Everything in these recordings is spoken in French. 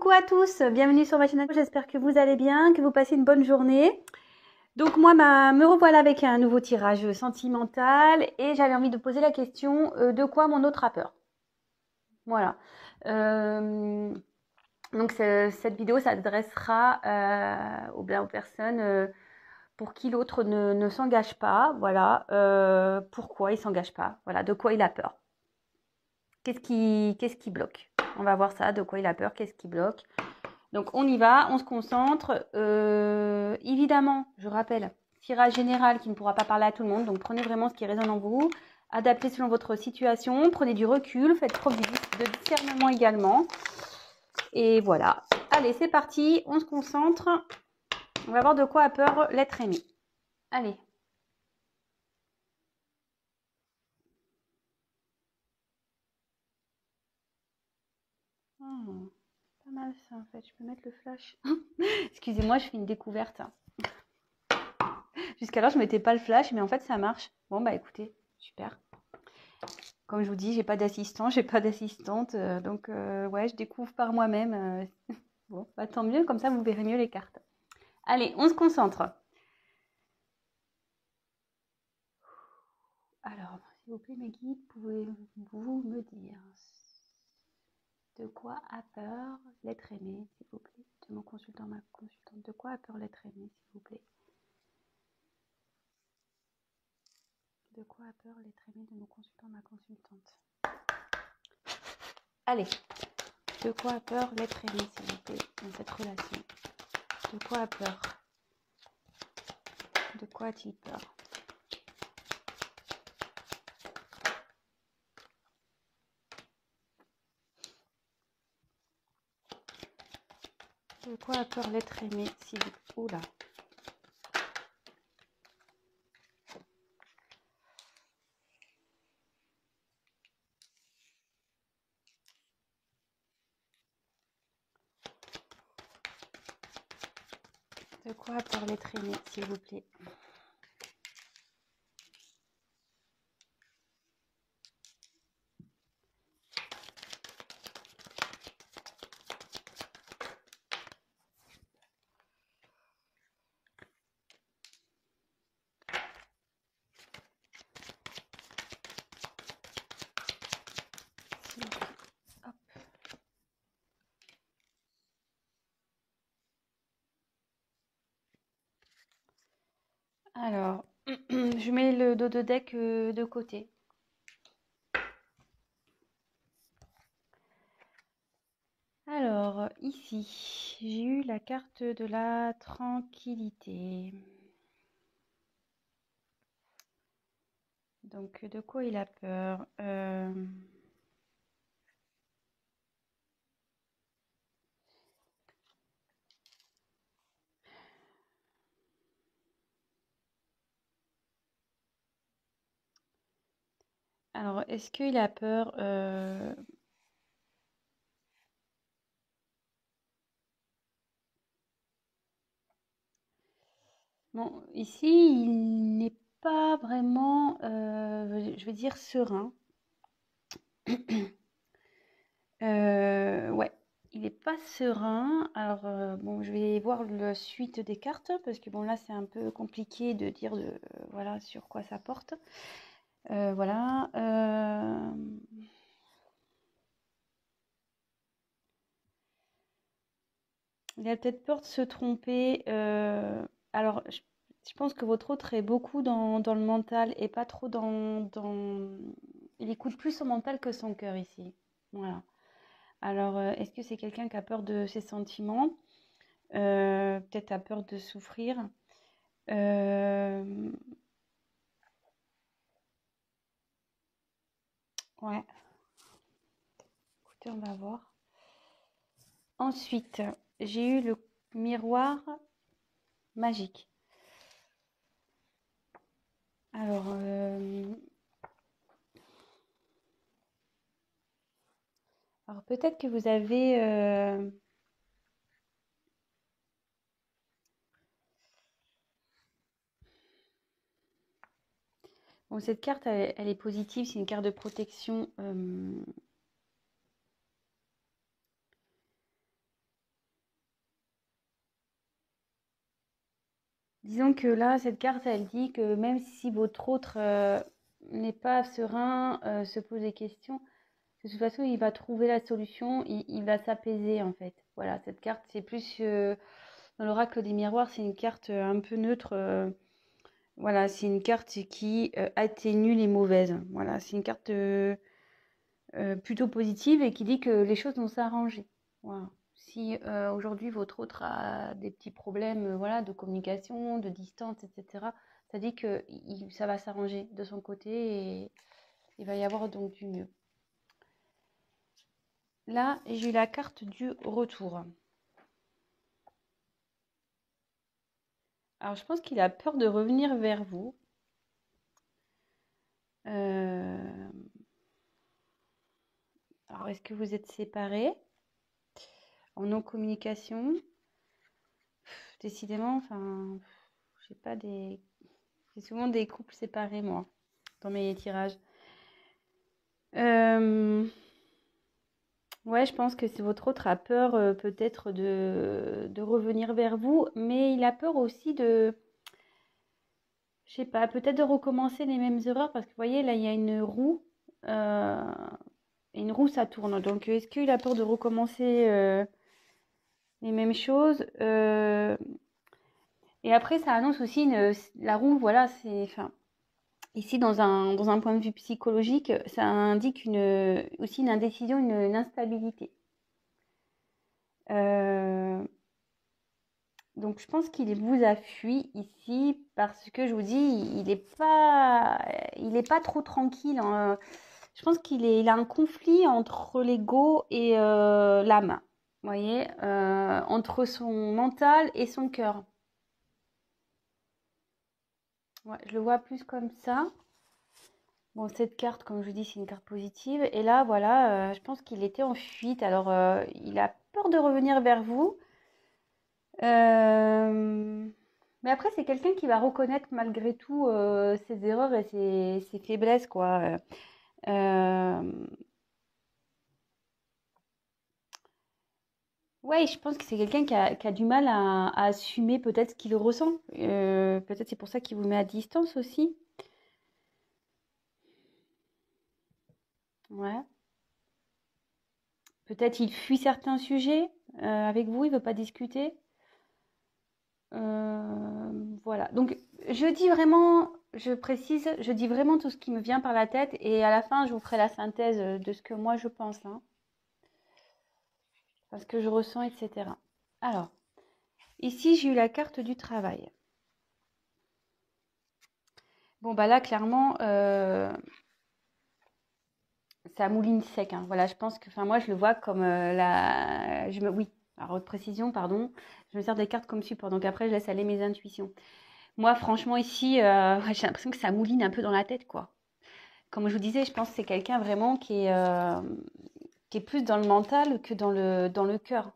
Coucou à tous, bienvenue sur ma chaîne. J'espère que vous allez bien, que vous passez une bonne journée. Donc moi, me revoilà avec un nouveau tirage sentimental et j'avais envie de poser la question de quoi mon autre a peur. Voilà. Donc cette vidéo s'adressera aux personnes pour qui l'autre ne s'engage pas. Voilà. Pourquoi il ne s'engage pas. Voilà. De quoi il a peur. Qu'est-ce qui bloque? On va voir ça, de quoi il a peur, qu'est-ce qui bloque. Donc on y va, on se concentre. Évidemment, je rappelle, tirage général qui ne pourra pas parler à tout le monde. Donc prenez vraiment ce qui résonne en vous. Adaptez selon votre situation. Prenez du recul. Faites preuve de discernement également. Et voilà. Allez, c'est parti. On se concentre. On va voir de quoi a peur l'être aimé. Allez. Oh, pas mal ça en fait. Je peux mettre le flash. Excusez-moi, je fais une découverte. Jusqu'alors, je ne mettais pas le flash, mais en fait, ça marche. Bon, bah écoutez, super. Comme je vous dis, j'ai pas d'assistant, j'ai pas d'assistante. Donc, ouais, je découvre par moi-même. Bon, bah tant mieux, comme ça, vous verrez mieux les cartes. Allez, on se concentre. Alors, s'il vous plaît, mes guides, pouvez-vous me dire de quoi a peur l'être aimé, s'il vous plaît, de mon consultant, ma consultante. De quoi a peur l'être aimé, s'il vous plaît? De quoi a peur l'être aimé de mon consultant, ma consultante? Allez, de quoi a peur l'être aimé, s'il vous plaît, dans cette relation? De quoi a peur? De quoi a-t-il peur? De quoi a peur l'être aimé, s'il vous plaît? Oula. De quoi a peur l'être aimé, s'il vous plaît? Hop. Alors, je mets le dos de deck de côté. Alors, ici, j'ai eu la carte de la tranquillité. Donc, de quoi il a peur? Alors, est-ce qu'il a peur Bon, ici, il n'est pas vraiment, je veux dire, serein. Ouais, il n'est pas serein. Alors, bon, je vais voir la suite des cartes parce que bon, là, c'est un peu compliqué de dire voilà, sur quoi ça porte. Voilà. Il a peut-être peur de se tromper. Alors, je pense que votre autre est beaucoup dans le mental et pas trop dans... Il écoute plus son mental que son cœur ici. Voilà. Alors, est-ce que c'est quelqu'un qui a peur de ses sentiments? Peut-être a peur de souffrir. Ouais. Écoutez, on va voir. Ensuite, j'ai eu le miroir magique. Alors, peut-être que vous avez... Bon, cette carte, elle est positive, c'est une carte de protection. Disons que là, cette carte, elle dit que même si votre autre n'est pas serein, se pose des questions, de toute façon, il va trouver la solution, il va s'apaiser en fait. Voilà, cette carte, c'est plus dans l'oracle des miroirs, c'est une carte un peu neutre. Voilà, c'est une carte qui atténue les mauvaises. Voilà, c'est une carte plutôt positive et qui dit que les choses vont s'arranger. Voilà. Si aujourd'hui votre autre a des petits problèmes voilà, de communication, de distance, etc., ça dit que ça va s'arranger de son côté et il va y avoir donc du mieux. Là, j'ai eu la carte du retour. Alors, je pense qu'il a peur de revenir vers vous. Euh, Alors, est-ce que vous êtes séparés en non-communication? Décidément, enfin, je sais pas des. C'est souvent des couples séparés, moi, dans mes tirages. Euh, Ouais, je pense que c'est votre autre a peur peut-être de revenir vers vous, mais il a peur aussi de, je sais pas, peut-être de recommencer les mêmes erreurs parce que vous voyez, là, il y a euh, une roue, ça tourne. Donc, est-ce qu'il a peur de recommencer les mêmes choses Et après, ça annonce aussi la roue, voilà, c'est, enfin, ici, dans un point de vue psychologique, ça indique aussi une indécision, une instabilité. Euh, donc, je pense qu'il vous a fui ici parce que je vous dis, il est pas trop tranquille, hein. Je pense il a un conflit entre l'ego et l'âme. Vous voyez, entre son mental et son cœur. Ouais, je le vois plus comme ça. Bon, cette carte, comme je vous dis, c'est une carte positive. Et là, voilà, je pense qu'il était en fuite. Alors, il a peur de revenir vers vous. Euh, Mais après, c'est quelqu'un qui va reconnaître malgré tout ses erreurs et ses faiblesses, quoi. Euh, Ouais, je pense que c'est quelqu'un qui a du mal à assumer peut-être ce qu'il ressent. Peut-être c'est pour ça qu'il vous met à distance aussi. Ouais. Peut-être il fuit certains sujets avec vous, il veut pas discuter. Voilà. Donc, je dis vraiment, je précise, je dis vraiment tout ce qui me vient par la tête et à la fin, je vous ferai la synthèse de ce que moi je pense, hein, parce que je ressens, etc. Alors, ici, j'ai eu la carte du travail. Bon, bah là, clairement, ça mouline sec, hein. Voilà, je pense que, enfin, moi, je le vois comme oui, alors, haute précision, pardon. Je me sers des cartes comme support. Donc après, je laisse aller mes intuitions. Moi, franchement, ici, j'ai l'impression que ça mouline un peu dans la tête, quoi. Comme je vous disais, je pense que c'est quelqu'un vraiment qui est plus dans le mental que dans le cœur.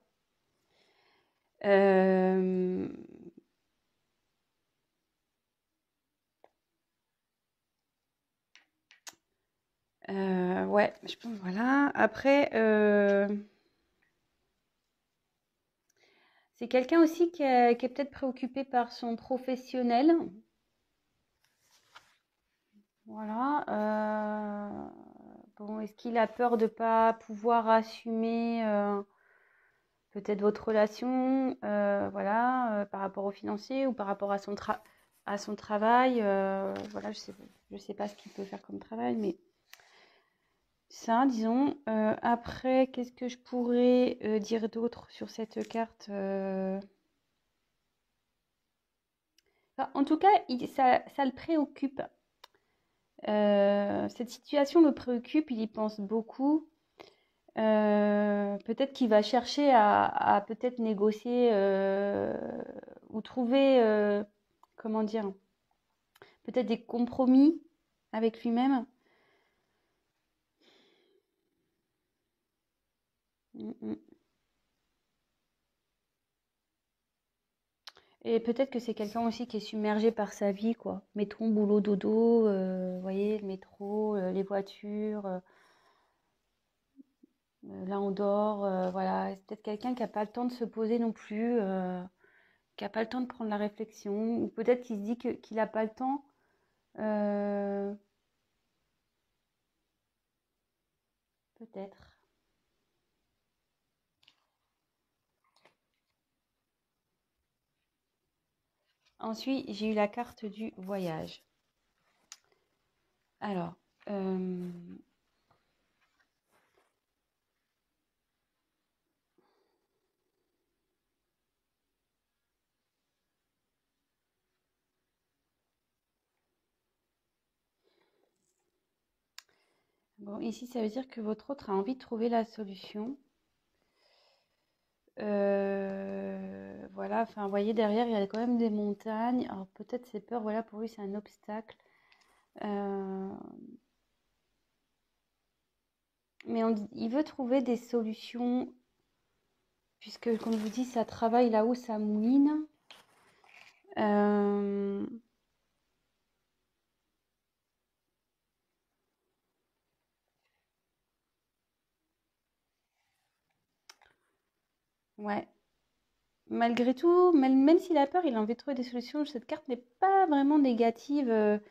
Euh, ouais, je pense, voilà. Après, c'est quelqu'un aussi qui est peut-être préoccupé par son professionnel. Voilà. Bon, est-ce qu'il a peur de ne pas pouvoir assumer peut-être votre relation, voilà, par rapport au financier ou par rapport à son travail, voilà, je sais pas ce qu'il peut faire comme travail, mais ça, disons. Après, qu'est-ce que je pourrais dire d'autre sur cette carte Enfin, en tout cas, ça le préoccupe. Cette situation le préoccupe, il y pense beaucoup. Peut-être qu'il va chercher à peut-être négocier ou trouver, comment dire, peut-être des compromis avec lui-même. Mm, mm. Et peut-être que c'est quelqu'un aussi qui est submergé par sa vie, quoi. Métro, boulot, dodo, vous voyez, le métro, les voitures, là on dort, voilà. C'est peut-être quelqu'un qui n'a pas le temps de se poser non plus, qui n'a pas le temps de prendre la réflexion, ou peut-être qu'il se dit qu'il n'a pas le temps. euh, Peut-être. Ensuite, j'ai eu la carte du voyage. Alors, bon, ici, ça veut dire que votre autre a envie de trouver la solution. Voilà, enfin, vous voyez, derrière, il y a quand même des montagnes. Alors, peut-être ses peurs, voilà, pour lui, c'est un obstacle. Euh, mais il veut trouver des solutions, puisque, comme je vous dis, ça travaille là où ça mouline. Euh, ouais. Malgré tout, même s'il a peur, il a envie de trouver des solutions. Cette carte n'est pas vraiment négative.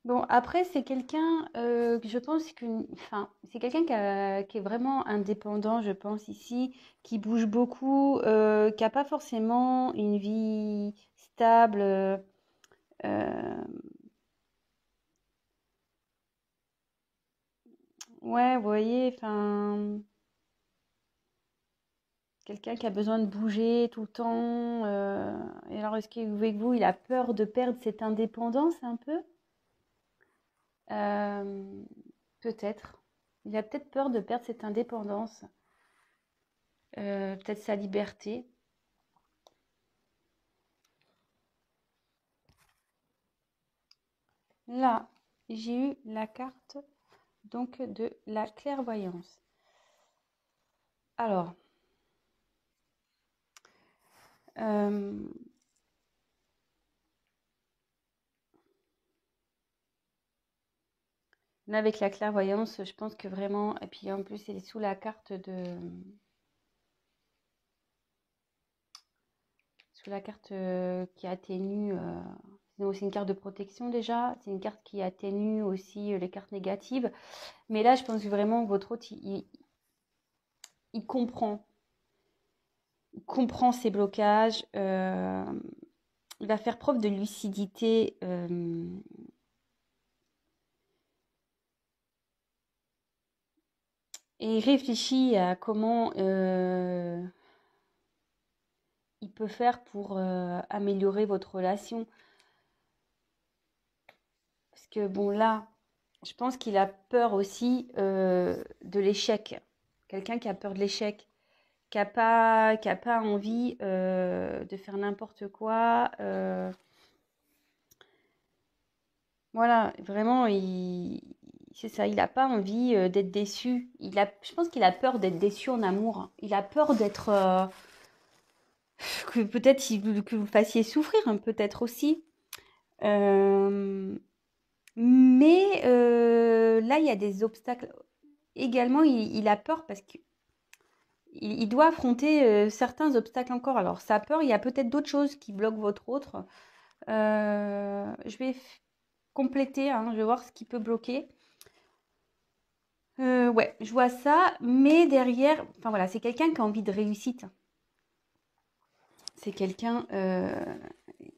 Bon, après, c'est quelqu'un, que je pense enfin, c'est quelqu'un qui est vraiment indépendant, je pense, ici, qui bouge beaucoup, qui n'a pas forcément une vie stable. Euh, ouais, vous voyez, enfin, quelqu'un qui a besoin de bouger tout le temps. Et alors, est-ce qu'avec vous, il a peur de perdre cette indépendance un peu? Euh, Peut-être. Il a peut-être peur de perdre cette indépendance, peut-être sa liberté. Là, j'ai eu la carte donc de la clairvoyance. Alors, euh, là avec la clairvoyance, je pense que vraiment, et puis en plus, elle est sous la carte sous la carte qui atténue. C'est une carte de protection déjà. C'est une carte qui atténue aussi les cartes négatives. Mais là, je pense vraiment que votre hôte, il comprend. Il comprend ses blocages. Il va faire preuve de lucidité. Et il réfléchit à comment il peut faire pour améliorer votre relation. Parce que bon, là, je pense qu'il a peur aussi de l'échec. Quelqu'un qui a peur de l'échec, qui a pas envie de faire n'importe quoi. Voilà, vraiment, c'est ça, il n'a pas envie d'être déçu. Je pense qu'il a peur d'être déçu en amour. Il a peur d'être, que peut-être que vous fassiez souffrir, hein, peut-être aussi. Euh, mais là, il y a des obstacles. Également, il a peur parce qu'il il doit affronter certains obstacles encore. Alors, sa peur, il y a peut-être d'autres choses qui bloquent votre autre. Je vais compléter, hein, je vais voir ce qui peut bloquer. Ouais, je vois ça, mais derrière, enfin voilà, c'est quelqu'un qui a envie de réussite. C'est quelqu'un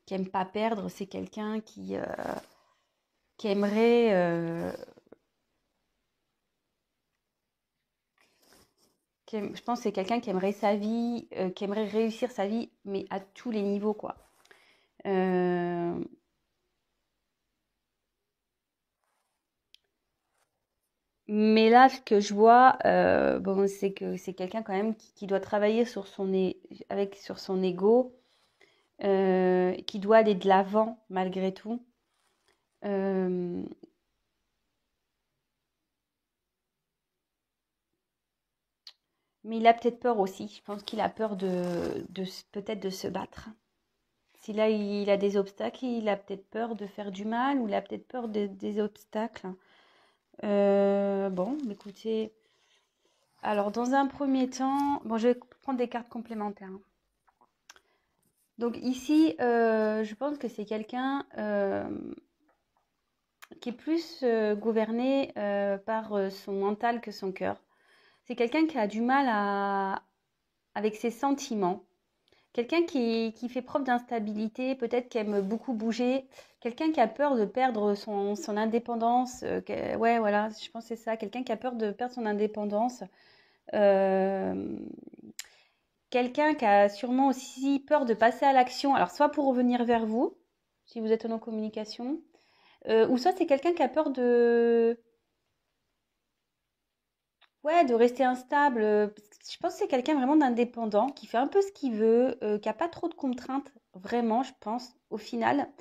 qui aime pas perdre, c'est quelqu'un qui aimerait, je pense que c'est quelqu'un qui aimerait sa vie, qui aimerait réussir sa vie, mais à tous les niveaux, quoi. Euh, mais là, ce que je vois, bon, c'est que c'est quelqu'un quand même qui doit travailler sur son ego, qui doit aller de l'avant malgré tout. Euh, mais il a peut-être peur aussi. Je pense qu'il a peur peut-être de se battre. Si là il a des obstacles, il a peut-être peur de faire du mal ou il a peut-être peur des obstacles. Bon, écoutez, alors dans un premier temps, bon, je vais prendre des cartes complémentaires, hein. Donc ici, je pense que c'est quelqu'un qui est plus gouverné par son mental que son cœur. C'est quelqu'un qui a du mal avec ses sentiments. Quelqu'un qui fait preuve d'instabilité, peut-être qui aime beaucoup bouger. Quelqu'un qui a peur de perdre son indépendance. Ouais, voilà, je pense que c'est ça. Quelqu'un qui a peur de perdre son indépendance. Euh, Quelqu'un qui a sûrement aussi peur de passer à l'action. Alors, soit pour revenir vers vous, si vous êtes en communication, ou soit c'est quelqu'un qui a peur ouais, de rester instable. Je pense que c'est quelqu'un vraiment d'indépendant, qui fait un peu ce qu'il veut, qui a pas trop de contraintes, vraiment, je pense, au final.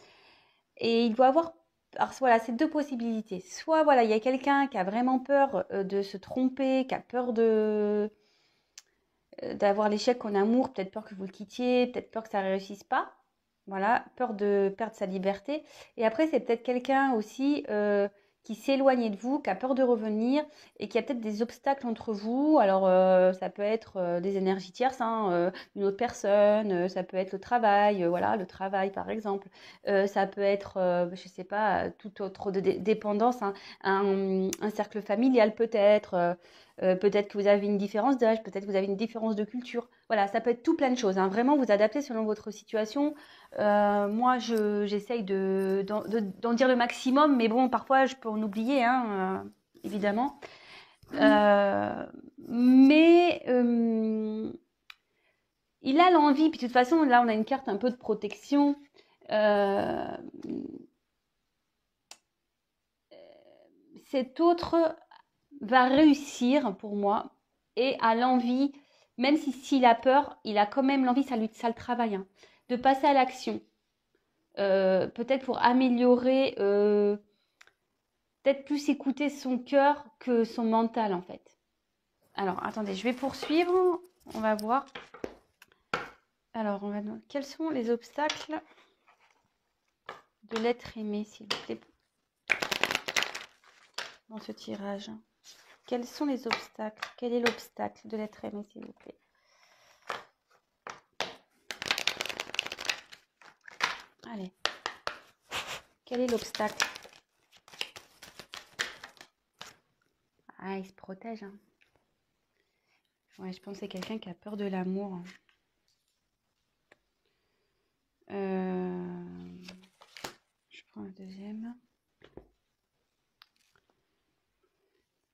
Et il doit avoir. Alors voilà, c'est deux possibilités. Soit voilà, il y a quelqu'un qui a vraiment peur de se tromper, qui a peur d'avoir l'échec en amour, peut-être peur que vous le quittiez, peut-être peur que ça ne réussisse pas. Voilà, peur de perdre sa liberté. Et après, c'est peut-être quelqu'un aussi qui s'éloigne de vous, qui a peur de revenir et qui a peut-être des obstacles entre vous. Alors, ça peut être des énergies tierces, hein, une autre personne, ça peut être le travail, voilà, le travail par exemple. Ça peut être, je ne sais pas, toute autre dépendance, hein, un cercle familial peut-être. Peut-être que vous avez une différence d'âge, peut-être que vous avez une différence de culture. Voilà, ça peut être tout plein de choses, hein. Vraiment, vous adaptez selon votre situation. Moi, j'essaye d'en dire le maximum, mais bon, parfois, je peux en oublier, hein, évidemment. Euh, mais il a l'envie, puis de toute façon, là, on a une carte un peu de protection. Euh, Cet autre va réussir pour moi et a l'envie, même s'il a peur, il a quand même l'envie, ça le travaille, hein, de passer à l'action. Peut-être pour améliorer, peut-être plus écouter son cœur que son mental en fait. Alors attendez, je vais poursuivre, on va voir. Alors, quels sont les obstacles de l'être aimé, s'il vous plaît, dans ce tirage? Quels sont les obstacles? Quel est l'obstacle de l'être aimé, s'il vous plaît? Allez. Quel est l'obstacle? Ah, il se protège, hein. Ouais, je pense que c'est quelqu'un qui a peur de l'amour, hein. Je prends un deuxième.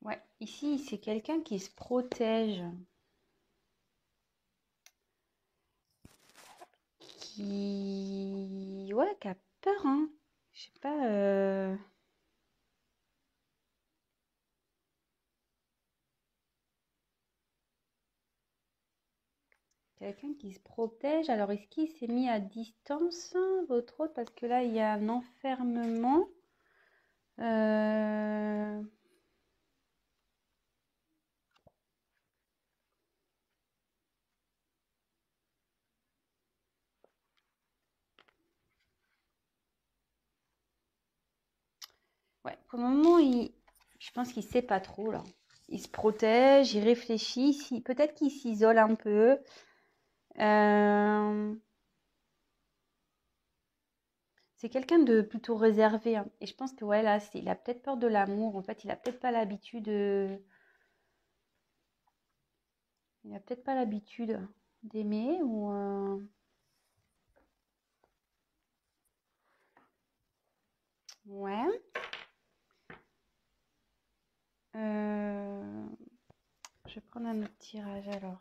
Ouais, ici, c'est quelqu'un qui se protège. Ouais, qui a peur, hein. Je sais pas. Quelqu'un qui se protège. Alors, est-ce qu'il s'est mis à distance, hein, votre autre? Parce que là, il y a un enfermement. Euh, Ouais, pour le moment, je pense qu'il sait pas trop, là. Il se protège, il réfléchit. Peut-être qu'il s'isole un peu. Euh, C'est quelqu'un de plutôt réservé, hein. Et je pense que ouais, là, il a peut-être peur de l'amour. En fait, il a peut-être pas l'habitude. Il a peut-être pas l'habitude d'aimer ou. Ouais. Euh, Je vais prendre un autre tirage alors.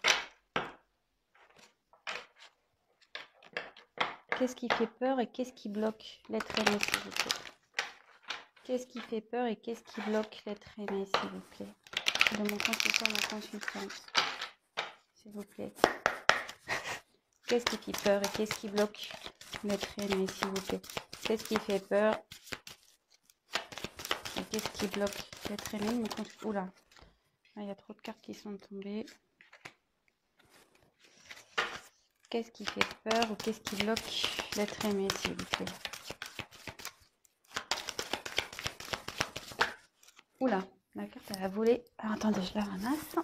Qu'est-ce qui fait peur et qu'est-ce qui bloque l'être aimé, s'il vous plaît? Qu'est-ce qui fait peur et qu'est-ce qui bloque l'être aimé, s'il vous plaît? De mon consultant, ma consultante, s'il vous plaît. Qu'est-ce qui fait peur et qu'est-ce qui bloque l'être aimé, s'il vous plaît? Qu'est-ce qui fait peur et qu'est-ce qui bloque l'être aimé, mon consultant? Oula, il y a trop de cartes qui sont tombées. Qu'est-ce qui fait peur ou qu'est-ce qui bloque l'être aimé, s'il vous plaît? Oula, la carte elle a volé. Alors, attendez, je la ramasse.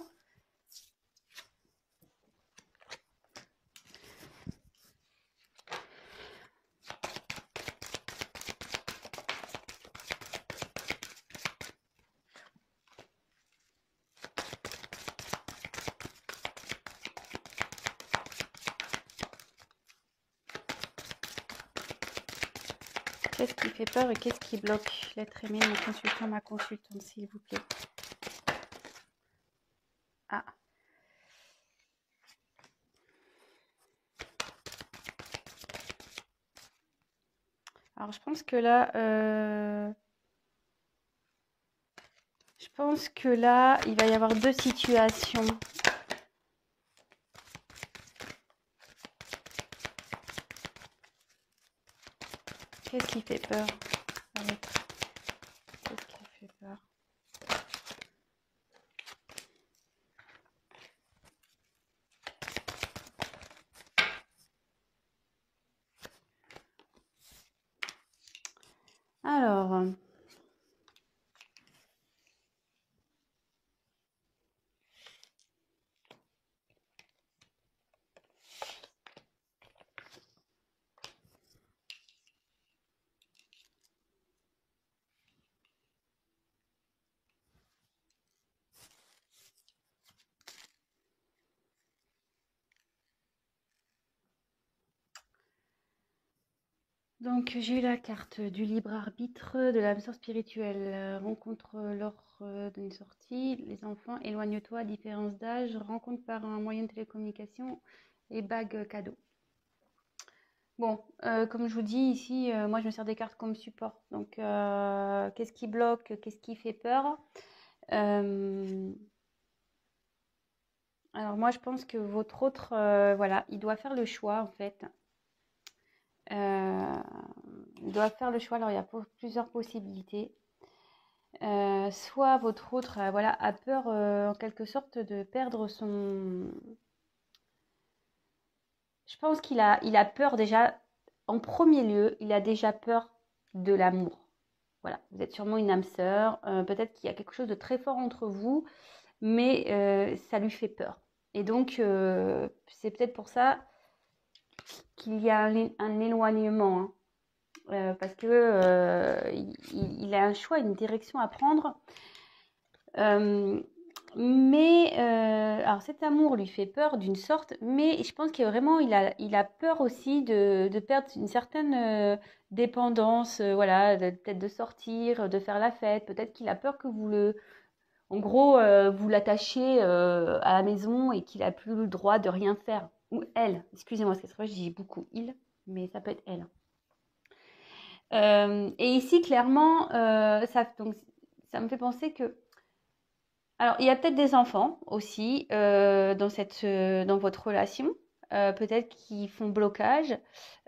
Qu'est-ce qui fait peur et qu'est-ce qui bloque? L'être aimé, mon consultant, ma consultante, s'il vous plaît. Ah. Alors, je pense que là, il va y avoir deux situations. Qu'est-ce qui fait peur? Qu'est-ce qui fait peur? Alors, donc j'ai eu la carte du libre arbitre, de l'âme sœur spirituelle, rencontre lors d'une sortie, les enfants, éloigne-toi, différence d'âge, rencontre par un moyen de télécommunication et bague cadeau. Bon, comme je vous dis ici, moi je me sers des cartes comme support. Donc, qu'est-ce qui bloque, qu'est-ce qui fait peur? Alors moi je pense que votre autre, voilà, il doit faire le choix en fait. Il doit faire le choix, alors il y a plusieurs possibilités. Soit votre autre, voilà, a peur en quelque sorte de perdre son... Je pense qu'il a peur déjà, en premier lieu, il a déjà peur de l'amour. Voilà, vous êtes sûrement une âme sœur, peut-être qu'il y a quelque chose de très fort entre vous, mais ça lui fait peur. Et donc, c'est peut-être pour ça qu'il y a un éloignement, hein. Parce que il a un choix, une direction à prendre. Alors cet amour lui fait peur d'une sorte, mais je pense qu'il vraiment il a peur aussi de perdre une certaine dépendance, voilà, peut-être de sortir, de faire la fête. Peut-être qu'il a peur que en gros, vous l'attachiez à la maison et qu'il a plus le droit de rien faire. Ou elle, excusez-moi, parce que c'est vrai, je dis beaucoup il, mais ça peut être elle. Et ici, clairement, donc, ça me fait penser que... Alors, il y a peut-être des enfants aussi dans votre relation. Peut-être qui font blocage.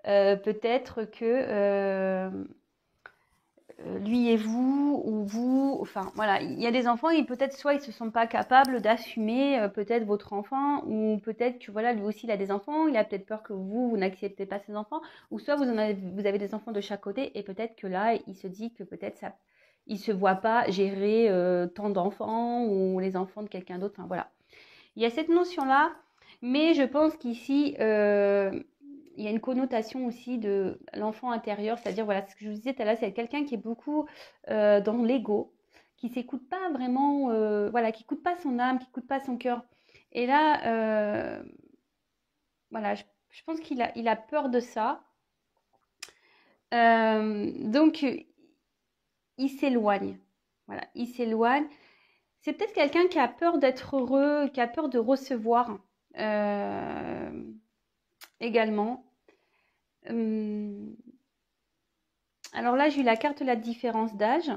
Peut-être que lui et vous, ou vous, enfin voilà, il y a des enfants et peut-être soit ils se sont pas capables d'assumer peut-être votre enfant, ou peut-être que voilà, lui aussi il a des enfants, il a peut-être peur que vous n'acceptez pas ses enfants, ou soit vous avez des enfants de chaque côté et peut-être que là il se dit que peut-être ça, il se voit pas gérer tant d'enfants ou les enfants de quelqu'un d'autre, enfin voilà. Il y a cette notion-là, mais je pense qu'ici il y a une connotation aussi de l'enfant intérieur, c'est-à-dire, voilà, ce que je vous disais tout à l'heure, c'est quelqu'un qui est beaucoup dans l'ego, qui s'écoute pas vraiment, voilà, qui écoute pas son âme, qui écoute pas son cœur. Et là, voilà, je pense il a peur de ça. Donc, il s'éloigne. Voilà, il s'éloigne. C'est peut-être quelqu'un qui a peur d'être heureux, qui a peur de recevoir également. Alors là, j'ai eu la carte de la différence d'âge.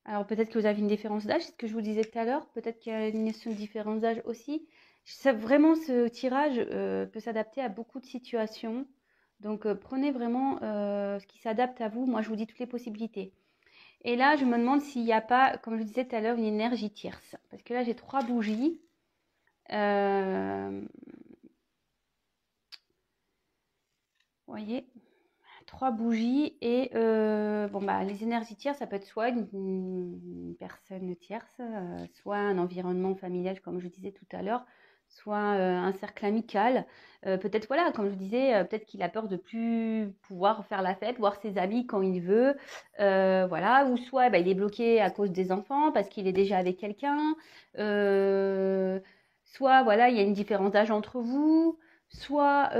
Alors peut-être que vous avez une différence d'âge, c'est ce que je vous disais tout à l'heure. Peut-être qu'il y a une notion de différence d'âge aussi. Vraiment, ce tirage peut s'adapter à beaucoup de situations. Donc prenez vraiment ce qui s'adapte à vous. Moi, je vous dis toutes les possibilités. Et là, je me demande s'il n'y a pas, comme je vous disais tout à l'heure, une énergie tierce. Parce que là, j'ai 3 bougies. Vous voyez, 3 bougies et bon bah les énergies tierces, ça peut être soit une personne tierce, soit un environnement familial comme je disais tout à l'heure, soit un cercle amical. Peut-être voilà, comme je disais, peut-être qu'il a peur de plus pouvoir faire la fête, voir ses amis quand il veut, voilà, ou soit bah, il est bloqué à cause des enfants parce qu'il est déjà avec quelqu'un, soit voilà, il y a une différence d'âge entre vous, soit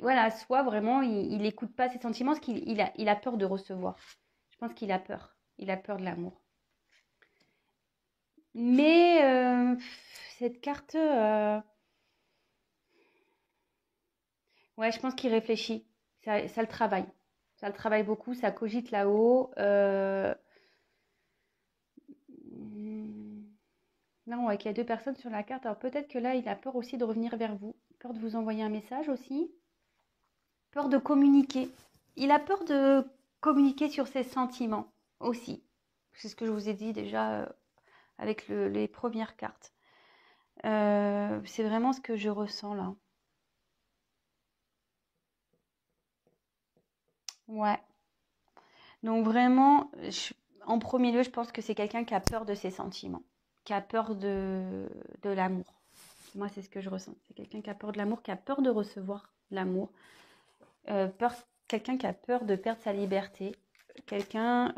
voilà, soit vraiment il écoute pas ses sentiments parce qu'il a peur de recevoir. Je pense qu'il a peur. Il a peur de l'amour. Mais cette carte, ouais, je pense qu'il réfléchit. Ça le travaille. Ça le travaille beaucoup, ça cogite là-haut. Hmm, Là, on voit qu'il y a deux personnes sur la carte. Alors peut-être que là, il a peur aussi de revenir vers vous. Peur de vous envoyer un message aussi. Peur de communiquer. Il a peur de communiquer sur ses sentiments aussi. C'est ce que je vous ai dit déjà avec les premières cartes. C'est vraiment ce que je ressens là. Ouais. Donc vraiment, en premier lieu, je pense que c'est quelqu'un qui a peur de ses sentiments, qui a peur de l'amour. Moi, c'est ce que je ressens. C'est quelqu'un qui a peur de l'amour, qui a peur de recevoir l'amour, peur, quelqu'un qui a peur de perdre sa liberté, quelqu'un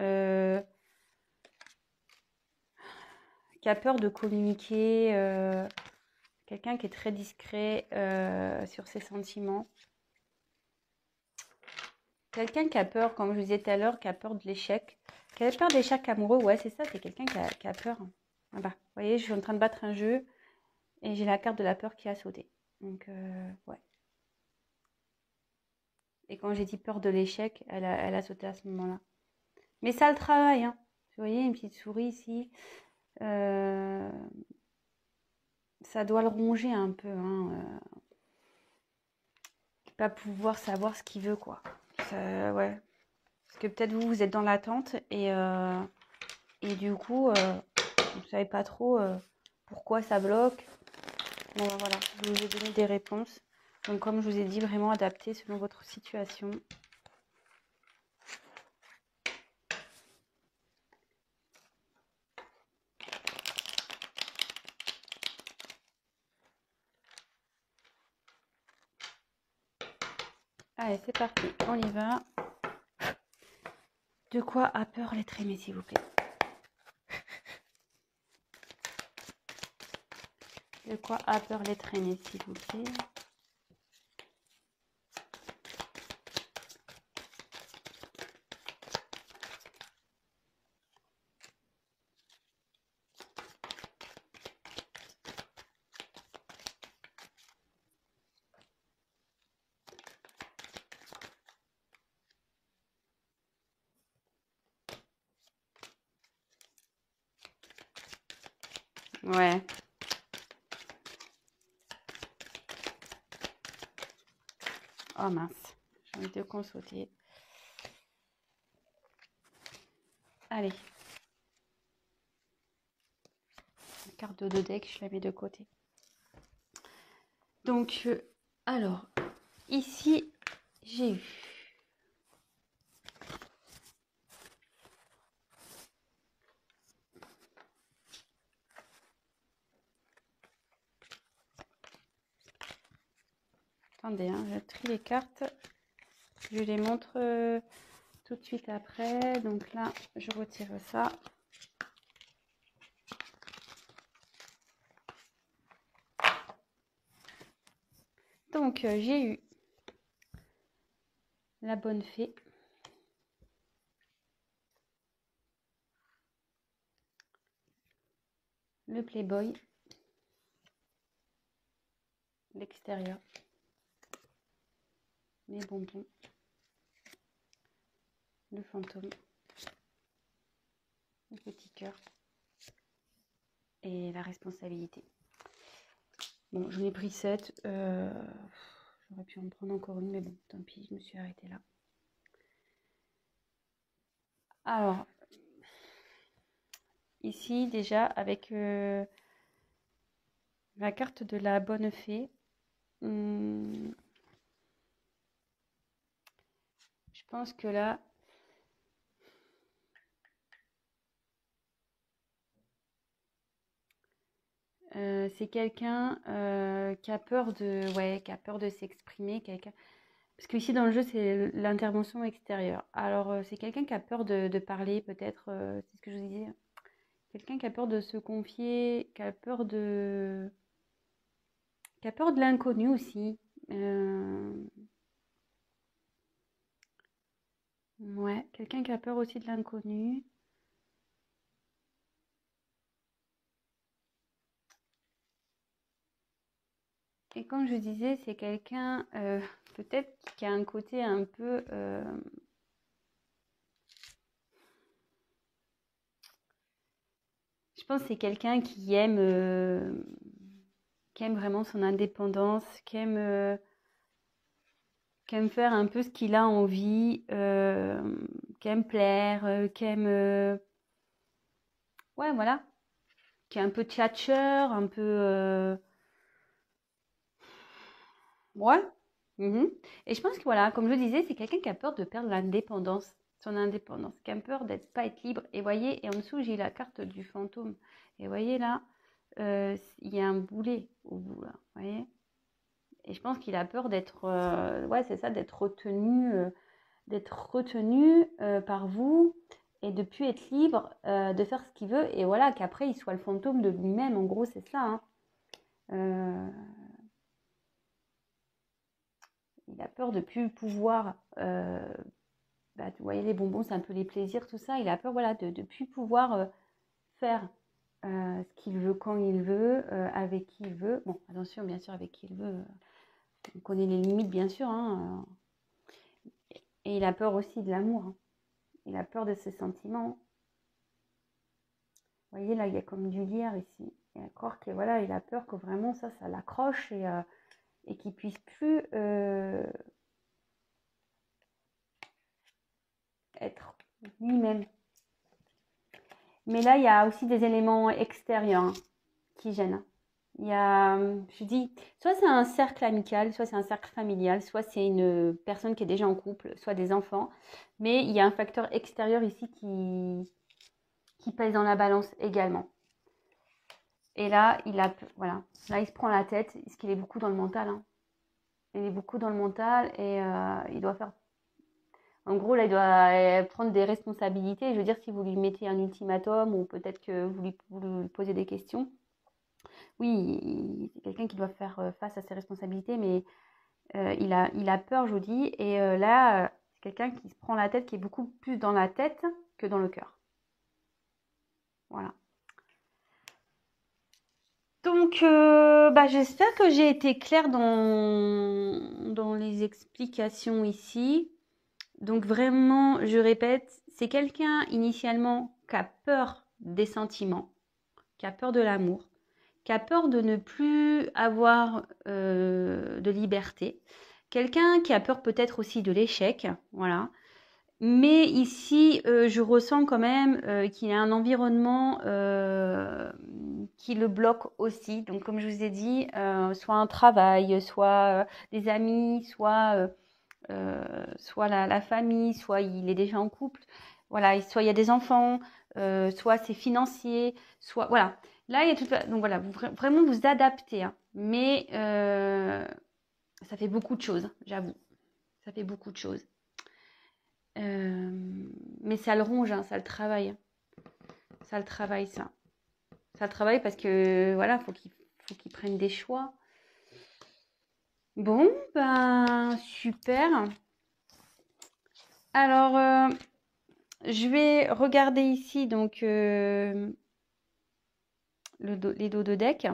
qui a peur de communiquer, quelqu'un qui est très discret sur ses sentiments. Quelqu'un qui a peur, comme je vous disais tout à l'heure, qui a peur de l'échec. Qui a peur de l'échec amoureux, ouais, c'est ça, c'est quelqu'un qui a peur. Voilà. Vous voyez, je suis en train de battre un jeu et j'ai la carte de la peur qui a sauté. Donc, ouais. Et quand j'ai dit peur de l'échec, elle a sauté à ce moment-là. Mais ça le travaille, hein. Vous voyez, une petite souris ici. Euh, Ça doit le ronger un peu, hein. Pas pouvoir savoir ce qu'il veut, quoi. Ouais. Parce que peut-être vous, vous êtes dans l'attente et du coup, vous ne savez pas trop pourquoi ça bloque. Bon, ben voilà, je vous ai donné des réponses. Donc, comme je vous ai dit, vraiment adapté selon votre situation. Allez, c'est parti, on y va. De quoi a peur l'être aimé, s'il vous plaît? De quoi a peur l'être aimé, s'il vous plaît? Ouais. Oh mince, j'ai envie de consulter. Allez. La carte de deux decks, je la mets de côté. Donc, alors, ici, j'ai eu attendez, hein, je trie les cartes. Je les montre tout de suite après. Donc là, je retire ça. Donc, j'ai eu la bonne fée. Le playboy. L'extérieur. Les bonbons. Le fantôme. Le petit cœur. Et la responsabilité. Bon, j'en ai pris 7. J'aurais pu en prendre encore une, mais bon, tant pis, je me suis arrêtée là. Alors, ici, déjà, avec la carte de la bonne fée, je pense que là, c'est quelqu'un qui a peur qui a peur de s'exprimer, quelqu'un. Parce que ici dans le jeu, c'est l'intervention extérieure. Alors, c'est quelqu'un qui a peur de parler, peut-être, c'est ce que je vous disais. Quelqu'un qui a peur de se confier, qui a peur de l'inconnu aussi. Ouais, quelqu'un qui a peur aussi de l'inconnu. Et comme je disais, c'est quelqu'un peut-être qui a un côté un peu... je pense que c'est quelqu'un qui aime vraiment son indépendance, qui aime faire un peu ce qu'il a envie, qui aime plaire, qui aime... ouais, voilà. Qui est un peu tchatcheur, un peu... ouais. Mhm. Et je pense que voilà, comme je le disais, c'est quelqu'un qui a peur de perdre l'indépendance, son indépendance, qui a peur d'être pas être libre. Et voyez, et en dessous, j'ai la carte du fantôme. Et voyez là, il y a un boulet au bout là, voyez. Et je pense qu'il a peur d'être, ouais, c'est ça, d'être retenu par vous et de plus être libre de faire ce qu'il veut. Et voilà, qu'après il soit le fantôme de lui-même. En gros, c'est ça. Hein. Euh, il a peur de plus pouvoir. Bah, vous voyez, les bonbons, c'est un peu les plaisirs, tout ça. Il a peur, voilà, de ne plus pouvoir faire ce qu'il veut quand il veut, avec qui il veut. Bon, attention, bien sûr, avec qui il veut. On connaît les limites, bien sûr. Hein, et il a peur aussi de l'amour. Hein. Il a peur de ses sentiments. Vous voyez, là, il y a comme du lierre ici. Et à croire que, voilà, il a peur que vraiment ça l'accroche et qu'il puisse plus être lui-même. Mais là, il y a aussi des éléments extérieurs hein, qui gênent. Il y a, je dis, soit c'est un cercle amical, soit c'est un cercle familial, soit c'est une personne qui est déjà en couple, soit des enfants. Mais il y a un facteur extérieur ici qui pèse dans la balance également. Et là, voilà, là, il se prend la tête, parce qu'il est beaucoup dans le mental. Hein. Il est beaucoup dans le mental et il doit faire. En gros, là, il doit prendre des responsabilités. Je veux dire, si vous lui mettez un ultimatum ou peut-être que vous lui posez des questions, oui, c'est quelqu'un qui doit faire face à ses responsabilités, mais il a peur, je vous dis. Et là, c'est quelqu'un qui se prend la tête, qui est beaucoup plus dans la tête que dans le cœur. Voilà. Donc, bah, j'espère que j'ai été claire dans les explications ici. Donc vraiment, je répète, c'est quelqu'un initialement qui a peur des sentiments, qui a peur de l'amour, qui a peur de ne plus avoir de liberté. Quelqu'un qui a peur peut-être aussi de l'échec, voilà. Mais ici, je ressens quand même qu'il y a un environnement qui le bloque aussi. Donc, comme je vous ai dit, soit un travail, soit des amis, soit la famille, soit il est déjà en couple, voilà, soit il y a des enfants, soit c'est financier, soit voilà. Là, il y a tout. Donc voilà, vraiment vous adaptez, hein. Mais ça fait beaucoup de choses, j'avoue. Ça fait beaucoup de choses. Mais ça le ronge, hein, ça le travaille. Ça le travaille, ça. Ça le travaille parce que voilà, faut qu'il prenne des choix. Bon, ben super. Alors, je vais regarder ici donc les dos de deck.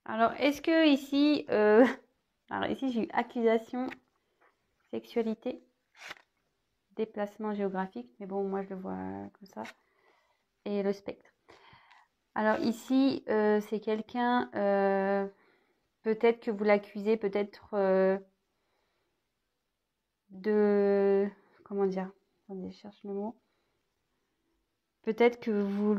Alors, est-ce que ici, alors ici j'ai eu accusation, sexualité, déplacement géographique, mais bon, moi je le vois comme ça, et le spectre. Alors ici, c'est quelqu'un, peut-être que vous l'accusez, peut-être de, comment dire, attendez, je cherche le mot. Peut-être que vous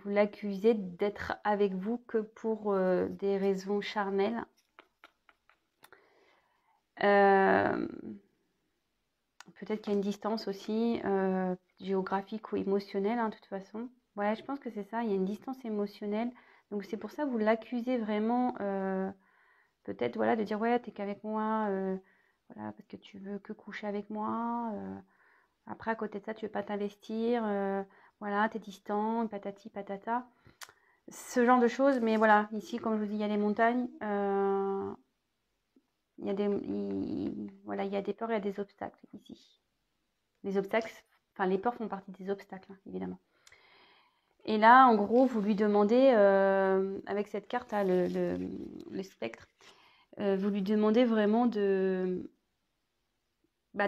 l'accusez d'être avec vous que pour des raisons charnelles. Peut-être qu'il y a une distance aussi géographique ou émotionnelle, hein, de toute façon. Ouais, je pense que c'est ça, il y a une distance émotionnelle. Donc c'est pour ça que vous l'accusez vraiment, peut-être voilà, de dire ouais, t'es qu'avec moi, voilà, parce que tu veux que coucher avec moi. Après, à côté de ça, tu veux pas t'investir, voilà, t'es distant, patati patata. ce genre de choses. Mais voilà, ici, comme je vous dis, il y a les montagnes. Il y a voilà, il y a des peurs, il y a des obstacles ici. Les obstacles, enfin les peurs font partie des obstacles, hein, évidemment. Et là, en gros, vous lui demandez, avec cette carte, là, le spectre, vous lui demandez vraiment de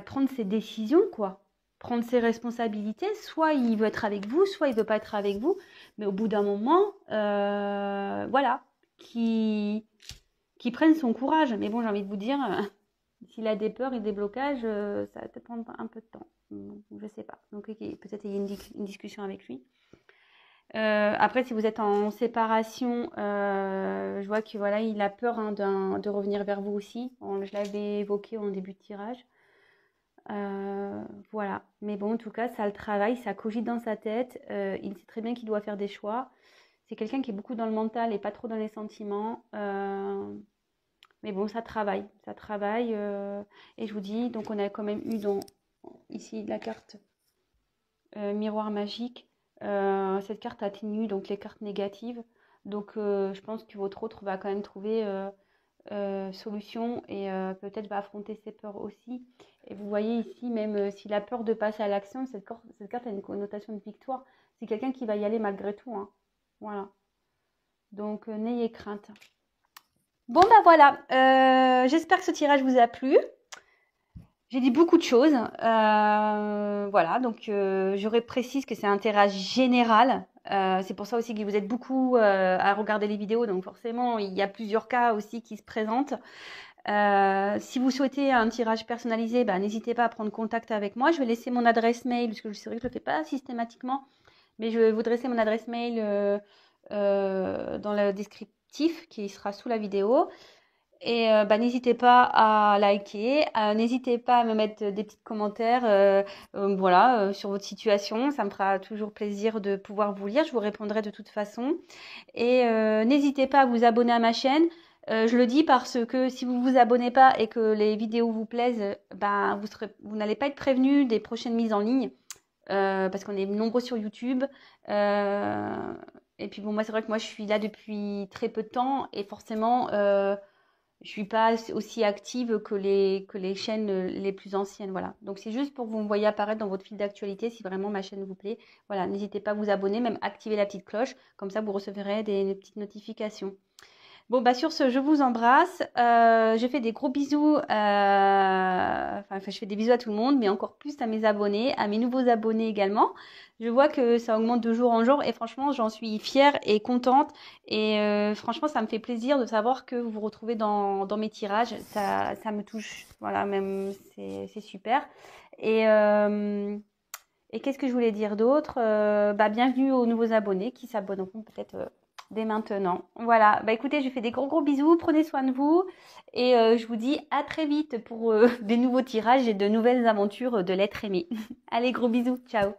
prendre ses décisions, quoi. Prendre ses responsabilités. Soit il veut être avec vous, soit il veut pas être avec vous. Mais au bout d'un moment, voilà, qui prenne son courage. Mais bon, j'ai envie de vous dire, s'il a des peurs et des blocages, ça va peut-être prendre un peu de temps. Je sais pas. Donc peut-être il y a une discussion avec lui. Après, si vous êtes en séparation, je vois que voilà, il a peur hein, de revenir vers vous aussi. Je l'avais évoqué en début de tirage. Voilà. Mais bon, en tout cas, ça le travaille, ça cogite dans sa tête. Il sait très bien qu'il doit faire des choix. C'est quelqu'un qui est beaucoup dans le mental et pas trop dans les sentiments. Mais bon, ça travaille. Ça travaille. Et je vous dis, donc on a quand même eu ici la carte miroir magique. Cette carte atténue donc les cartes négatives. Donc je pense que votre autre va quand même trouver solution et peut-être va affronter ses peurs aussi. Et vous voyez ici, même s'il a peur de passer à l'action, cette carte a une connotation de victoire. C'est quelqu'un qui va y aller malgré tout. Hein. Voilà. Donc n'ayez crainte. Bon bah voilà, j'espère que ce tirage vous a plu. J'ai dit beaucoup de choses. Voilà, donc je précise que c'est un tirage général. C'est pour ça aussi que vous êtes beaucoup à regarder les vidéos. Donc forcément, il y a plusieurs cas aussi qui se présentent. Si vous souhaitez un tirage personnalisé, n'hésitez pas à prendre contact avec moi. Je vais laisser mon adresse mail, parce que c'est vrai que je ne le fais pas systématiquement. Mais je vais vous dresser mon adresse mail dans le descriptif qui sera sous la vidéo. Et n'hésitez pas à liker, n'hésitez pas à me mettre des petits commentaires voilà, sur votre situation. Ça me fera toujours plaisir de pouvoir vous lire. Je vous répondrai de toute façon. Et n'hésitez pas à vous abonner à ma chaîne. Je le dis parce que si vous vous abonnez pas et que les vidéos vous plaisent, vous n'allez pas être prévenu des prochaines mises en ligne. Parce qu'on est nombreux sur YouTube. Et puis bon, moi c'est vrai que moi je suis là depuis très peu de temps et forcément je suis pas aussi active que les chaînes les plus anciennes, voilà. Donc c'est juste pour que vous me voyez apparaître dans votre fil d'actualité si vraiment ma chaîne vous plaît. Voilà, n'hésitez pas à vous abonner, même activer la petite cloche, comme ça vous recevrez des petites notifications. Bon, sur ce, je vous embrasse. Je fais des gros bisous. Je fais des bisous à tout le monde, mais encore plus à mes abonnés, à mes nouveaux abonnés également. Je vois que ça augmente de jour en jour et franchement, j'en suis fière et contente. Et franchement, ça me fait plaisir de savoir que vous vous retrouvez dans mes tirages. Ça me touche. Voilà, même c'est super. Et qu'est-ce que je voulais dire d'autre bienvenue aux nouveaux abonnés qui s'abonneront peut-être dès maintenant. Voilà, écoutez, je fais des gros bisous, prenez soin de vous et je vous dis à très vite pour des nouveaux tirages et de nouvelles aventures de l'être aimé. Allez, gros bisous, ciao.